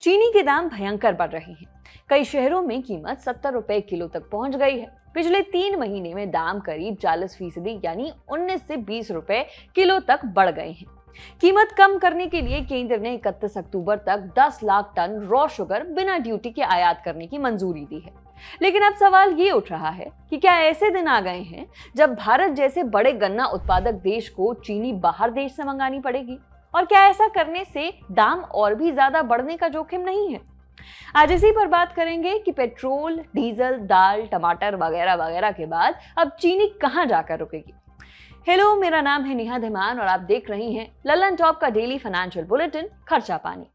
चीनी के दाम भयंकर बढ़ रहे हैं। कई शहरों में कीमत 70 रुपए किलो तक पहुंच गई है। पिछले 3 महीने में दाम करीब 40% यानी 19 से 20 रुपए किलो तक बढ़ गए हैं। कीमत कम करने के लिए केंद्र ने 31 अक्टूबर तक 10 लाख टन रॉ शुगर बिना ड्यूटी के आयात करने की मंजूरी दी है। लेकिन अब सवाल ये उठ रहा है कि क्या ऐसे दिन आ गए हैं जब भारत जैसे बड़े गन्ना उत्पादक देश को चीनी बाहर देश से मंगानी पड़ेगी? और क्या ऐसा करने से दाम और भी ज्यादा बढ़ने का जोखिम नहीं है? आज इसी पर बात करेंगे कि पेट्रोल, डीजल, दाल, टमाटर वगैरह वगैरह के बाद अब चीनी कहां जाकर रुकेगी। हेलो, मेरा नाम है नेहा धीमान और आप देख रहे हैं ललन टॉप का डेली फाइनेंशियल बुलेटिन खर्चा पानी।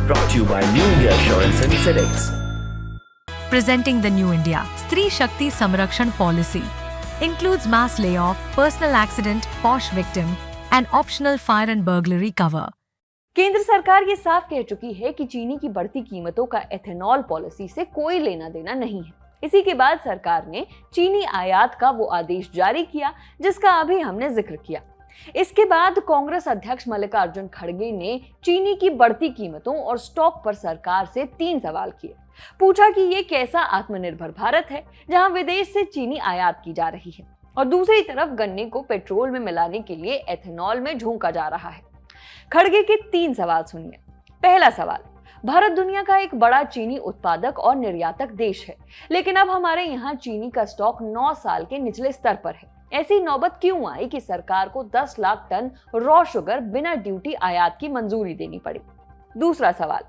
Brought to you by New India Assurance and FedEx. Presenting the New India Stree Shakti Samrakshan policy includes mass layoff, personal accident, posh victim and optional fire and burglary cover. केंद्र सरकार ये साफ कह चुकी है कि चीनी की बढ़ती कीमतों का एथेनॉल पॉलिसी से कोई लेना देना नहीं है। इसी के बाद सरकार ने चीनी आयात का वो आदेश जारी किया जिसका अभी हमने जिक्र किया। इसके बाद कांग्रेस अध्यक्ष मल्लिकार्जुन खड़गे ने चीनी की बढ़ती कीमतों और स्टॉक पर सरकार से 3 सवाल किए। पूछा कि ये कैसा आत्मनिर्भर भारत है जहां विदेश से चीनी आयात की जा रही है और दूसरी तरफ गन्ने को पेट्रोल में मिलाने के लिए एथेनॉल में झोंका जा रहा है। खड़गे के 3 सवाल सुनिए। पहला सवाल, भारत दुनिया का एक बड़ा चीनी उत्पादक और निर्यातक देश है, लेकिन अब हमारे यहाँ चीनी का स्टॉक 9 साल के निचले स्तर पर है। ऐसी नौबत क्यों आई कि सरकार को 10 लाख टन रॉ शुगर बिना ड्यूटी आयात की मंजूरी देनी पड़ी? दूसरा सवाल,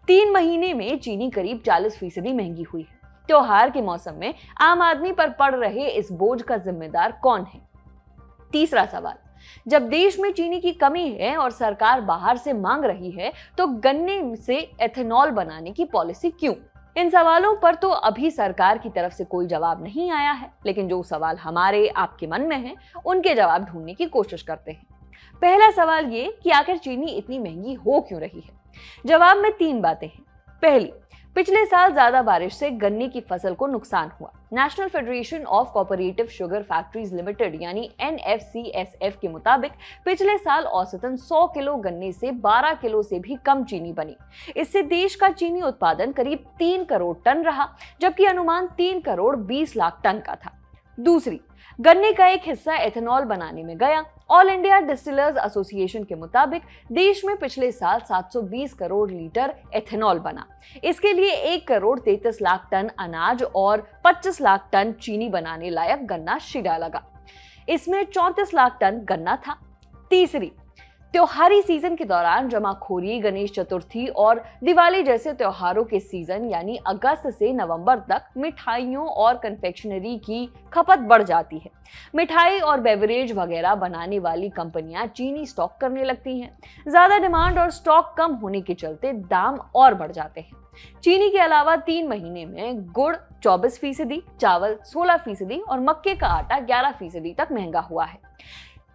3 महीने में चीनी करीब 40% महंगी हुई है। त्योहार के मौसम में आम आदमी पर पड़ रहे इस बोझ का जिम्मेदार कौन है? तीसरा सवाल, जब देश में चीनी की कमी है और सरकार बाहर से मांग रही है तो गन्ने से एथेनॉल बनाने की पॉलिसी क्यों? इन सवालों पर तो अभी सरकार की तरफ से कोई जवाब नहीं आया है, लेकिन जो सवाल हमारे आपके मन में हैं, उनके जवाब ढूंढने की कोशिश करते हैं। पहला सवाल ये कि आखिर चीनी इतनी महंगी हो क्यों रही है? जवाब में 3 बातें हैं। पहली, पिछले साल ज्यादा बारिश से गन्ने की फसल को नुकसान हुआ। National federation of cooperative sugar factories limited यानी NFCSF के मुताबिक पिछले साल औसतन 100 किलो गन्ने से 12 किलो से भी कम चीनी बनी। इससे देश का चीनी उत्पादन करीब 3 करोड़ टन रहा, जबकि अनुमान 3 करोड़ 20 लाख टन का था। दूसरी, गन्ने का एक हिस्सा एथेनॉल बनाने में गया। ऑल इंडिया डिस्टिलर्स एसोसिएशन के मुताबिक देश में पिछले साल 720 करोड़ लीटर एथेनॉल बना। इसके लिए 1 करोड़ 33 लाख टन अनाज और 25 लाख टन चीनी बनाने लायक गन्ना शिरा लगा। इसमें 34 लाख टन गन्ना था। तीसरी, त्योहारी सीजन के दौरान जमाखोरी, गणेश चतुर्थी और दिवाली जैसे त्योहारों के सीजन यानी अगस्त से नवंबर तक मिठाइयों और कन्फेक्शनरी की खपत बढ़ जाती है। मिठाई और बेवरेज वगैरह बनाने वाली कंपनियां चीनी स्टॉक करने लगती हैं। ज्यादा डिमांड और स्टॉक कम होने के चलते दाम और बढ़ जाते हैं। चीनी के अलावा 3 महीने में गुड़ 24%, चावल 16% और मक्के का आटा 11% तक महंगा हुआ है।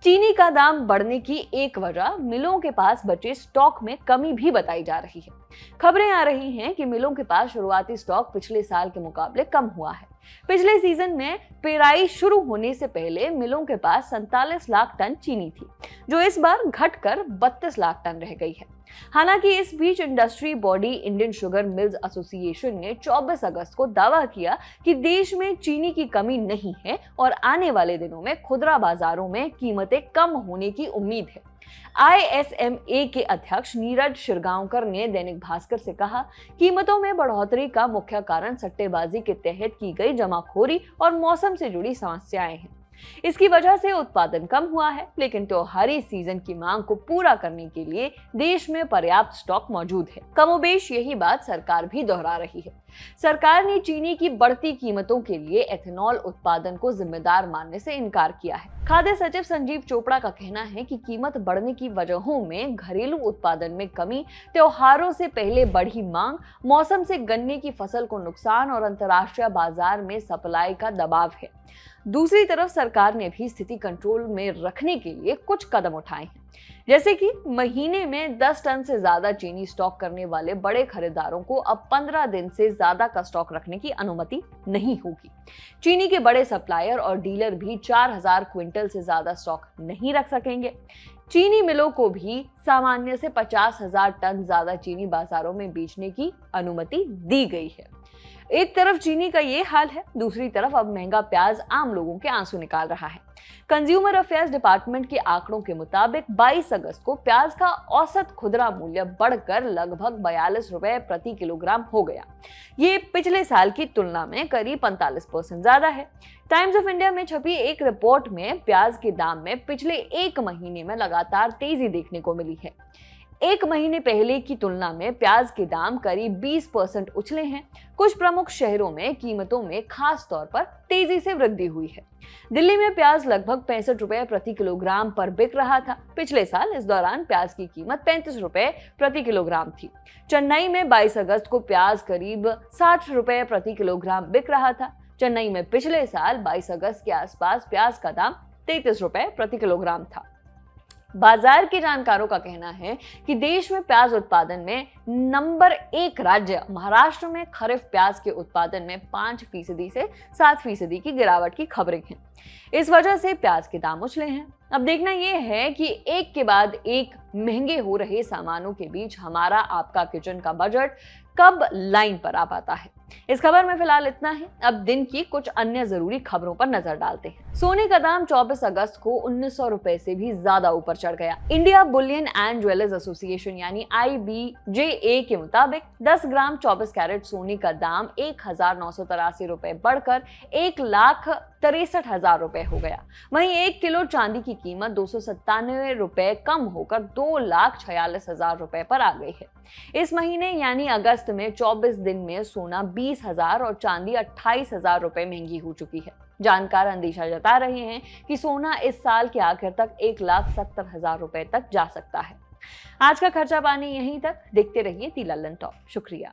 चीनी का दाम बढ़ने की एक वजह मिलों के पास बचे स्टॉक में कमी भी बताई जा रही है। खबरें आ रही हैं कि मिलों के पास शुरुआती स्टॉक पिछले साल के मुकाबले कम हुआ है। पिछले सीजन में पेराई शुरू होने से पहले मिलों के पास 47 लाख टन चीनी थी, जो इस बार घटकर 32 लाख टन रह गई है। हालांकि इस बीच industry body Indian sugar mills association ने 24 अगस्त को दावा किया कि देश में चीनी की कमी नहीं है और आने वाले दिनों में खुदरा बाजारों में कीमतें कम होने की उम्मीद है। ISMA के अध्यक्ष नीरज शिरगांवकर ने दैनिक भास्कर से कहा, कीमतों में बढ़ोतरी का मुख्य कारण सट्टेबाजी के तहत की गई जमाखोरी और मौसम से जुड़ी समस्याएं हैं। इसकी वजह से उत्पादन कम हुआ है, लेकिन त्योहारी सीजन की मांग को पूरा करने के लिए देश में पर्याप्त स्टॉक मौजूद है। कमोबेश यही बात सरकार भी दोहरा रही है। सरकार ने चीनी की बढ़ती कीमतों के लिए एथेनॉल उत्पादन को जिम्मेदार मानने से इनकार किया है। खाद्य सचिव संजीव चोपड़ा का कहना है कि कीमत बढ़ने की वजहों में घरेलू उत्पादन में कमी, त्योहारों से पहले बढ़ी मांग, मौसम से गन्ने की फसल को नुकसान और अंतर्राष्ट्रीय बाजार में सप्लाई का दबाव है। दूसरी तरफ सरकार ने भी स्थिति कंट्रोल में रखने के लिए कुछ कदम उठाए हैं, जैसे कि महीने में 10 टन से ज्यादा चीनी स्टॉक करने वाले बड़े खरीदारों को अब 15 दिन से ज्यादा का स्टॉक रखने की अनुमति नहीं होगी। चीनी के बड़े सप्लायर और डीलर भी 4000 क्विंटल से ज्यादा स्टॉक नहीं रख सकेंगे। चीनी मिलों को भी सामान्य से 50,000 टन ज्यादा चीनी बाजारों में बेचने की अनुमति दी गई है। एक तरफ चीनी का ये हाल है, दूसरी तरफ अब महंगा प्याज आम लोगों के आंसू निकाल रहा है। कंज्यूमर अफेयर्स डिपार्टमेंट के आंकड़ों के मुताबिक 22 अगस्त को प्याज का औसत खुदरा मूल्य बढ़कर लगभग 42 रुपए प्रति किलोग्राम हो गया। ये पिछले साल की तुलना में करीब 45% ज्यादा है। टाइम्स ऑफ इंडिया में छपी एक रिपोर्ट में प्याज के दाम में पिछले एक महीने में लगातार तेजी देखने को मिली है। एक महीने पहले की तुलना में प्याज के दाम करीब 20% उछले हैं। कुछ प्रमुख शहरों में कीमतों में खास तौर पर तेजी से वृद्धि हुई है। दिल्ली में प्याज लगभग 65 रुपए प्रति किलोग्राम पर बिक रहा था। पिछले साल इस दौरान प्याज की कीमत 35 रुपए प्रति किलोग्राम थी। चेन्नई में 22 अगस्त को प्याज करीब 60 रुपए प्रति किलोग्राम बिक रहा था। चेन्नई में पिछले साल 22 अगस्त के आसपास प्याज का दाम 33 रुपए प्रति किलोग्राम था। बाजार के जानकारों का कहना है कि देश में प्याज उत्पादन में नंबर 1 राज्य महाराष्ट्र में खरीफ प्याज के उत्पादन में 5% से 7% की गिरावट की खबरें हैं। इस वजह से प्याज के दाम उछले हैं। अब देखना यह है कि एक के बाद एक महंगे हो रहे सामानों के बीच हमारा आपका किचन का बजट कब लाइन पर आ पाता है। इस खबर में फिलहाल इतना है। अब दिन की कुछ अन्य जरूरी खबरों पर नजर डालते हैं। सोने का दाम 24 अगस्त को 1900 रुपए से भी ज्यादा ऊपर चढ़ गया। India Boolean and jewellers association यानी IBJA के मुताबिक 10 ग्राम 24 कैरेट सोने का दाम 1983 रुपए बढ़कर 1,63,000 रुपए हो गया। वहीं 1 किलो चांदी की कीमत 297 रुपए कम होकर 2,46,000 रुपए पर आ गई है। इस महीने यानी अगस्त में 24 दिन में सोना 20,000 और चांदी 28,000 रुपए महंगी हो चुकी है। जानकार अंदेशा जता रहे हैं कि सोना इस साल के आखिर तक 1,70,000 रुपए तक जा सकता है। आज का खर्चा पानी यहीं तक। देखते रहिए दी लल्लन टॉप। शुक्रिया।